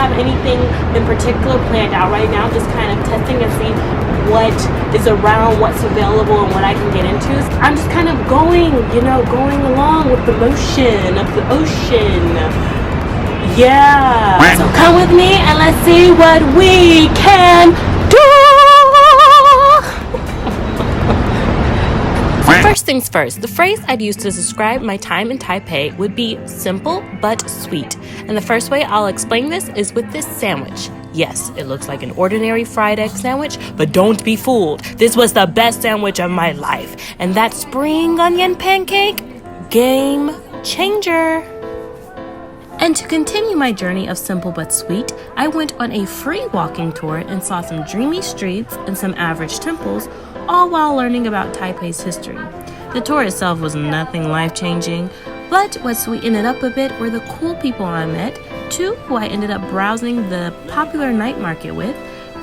have anything in particular planned out right now. Just kind of testing and see what is around, what's available, and what I can get into. I'm just kind of going along with the motion of the ocean. Yeah. So come with me and let's see what we can do. First things first, the phrase I'd use to describe my time in Taipei would be simple but sweet. And the first way I'll explain this is with this sandwich. Yes, it looks like an ordinary fried egg sandwich, but don't be fooled. This was the best sandwich of my life. And that spring onion pancake, game changer. And to continue my journey of simple but sweet, I went on a free walking tour and saw some dreamy streets and some average temples, all while learning about Taipei's history. The tour itself was nothing life-changing, but what sweetened it up a bit were the cool people I met, two who I ended up browsing the popular night market with,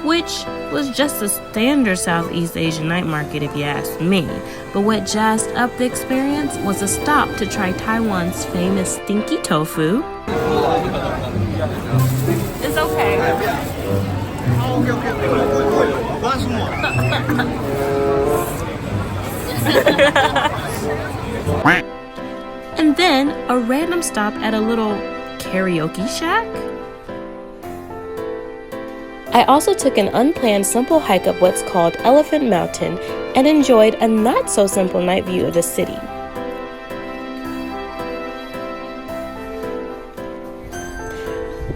which was just a standard Southeast Asian night market if you ask me. But what jazzed up the experience was a stop to try Taiwan's famous stinky tofu. It's okay. And then a random stop at a little karaoke shack. I also took an unplanned simple hike up what's called Elephant Mountain and enjoyed a not so simple night view of the city.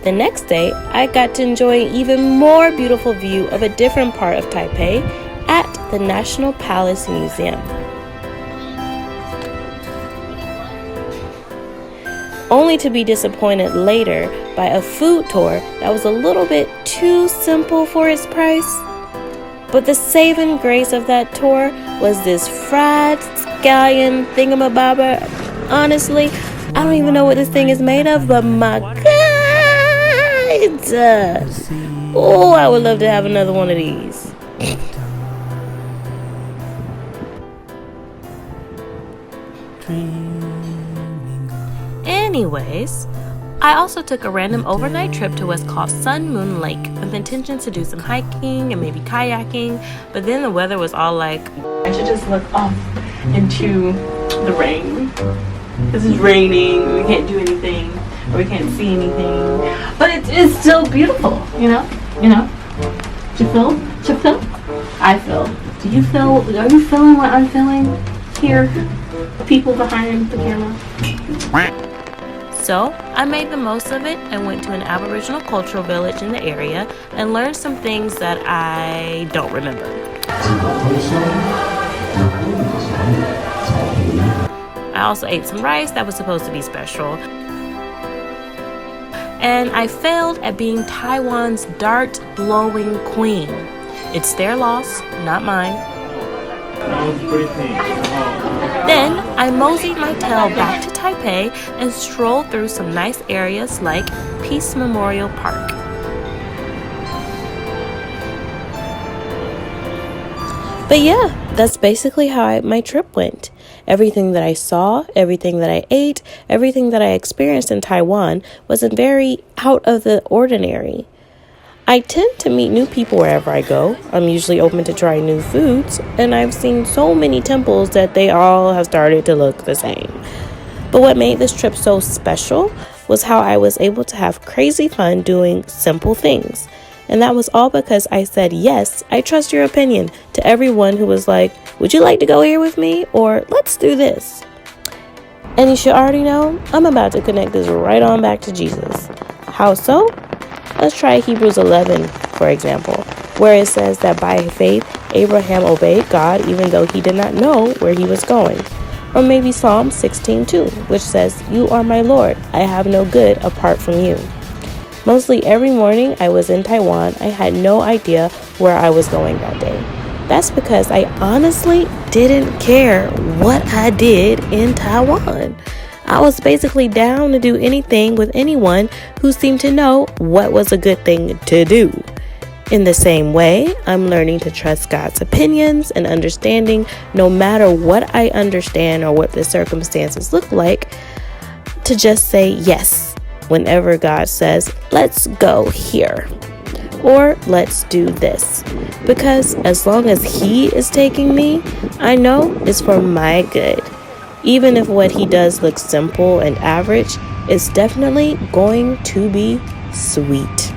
The next day, I got to enjoy an even more beautiful view of a different part of Taipei at the National Palace Museum. Only to be disappointed later by a food tour that was a little bit too simple for its price. But the saving grace of that tour was this fried scallion thingamabobber. Honestly, I don't even know what this thing is made of, but my God! Oh, I would love to have another one of these. Anyways, I also took a random overnight trip to what's called Sun Moon Lake with intentions to do some hiking and maybe kayaking, but then the weather was all like, I should just look off into the rain. This is raining, we can't do anything, or we can't see anything, but it's still beautiful, you know? Do you feel? I feel. Do you feel? Are you feeling what I'm feeling here? People behind the camera. So I made the most of it and went to an Aboriginal cultural village in the area and learned some things that I don't remember. I also ate some rice that was supposed to be special. And I failed at being Taiwan's dart-blowing queen. It's their loss, not mine. Then I moseyed my tail back to Taipei and strolled through some nice areas like Peace Memorial Park. But yeah, that's basically how my trip went. Everything that I saw, everything that I ate, everything that I experienced in Taiwan wasn't very out of the ordinary. I tend to meet new people wherever I go. I'm usually open to trying new foods, and I've seen so many temples that they all have started to look the same. But what made this trip so special was how I was able to have crazy fun doing simple things. And that was all because I said, yes, I trust your opinion, to everyone who was like, would you like to go here with me? Or let's do this. And you should already know, I'm about to connect this right on back to Jesus. How so? Let's try Hebrews 11, for example, where it says that by faith, Abraham obeyed God even though he did not know where he was going. Or maybe Psalm 16:2, which says, you are my Lord, I have no good apart from you. Mostly every morning I was in Taiwan, I had no idea where I was going that day. That's because I honestly didn't care what I did in Taiwan. I was basically down to do anything with anyone who seemed to know what was a good thing to do. In the same way, I'm learning to trust God's opinions and understanding no matter what I understand or what the circumstances look like, to just say yes whenever God says, let's go here, or let's do this. Because as long as He is taking me, I know it's for my good. Even if what He does looks simple and average, it's definitely going to be sweet.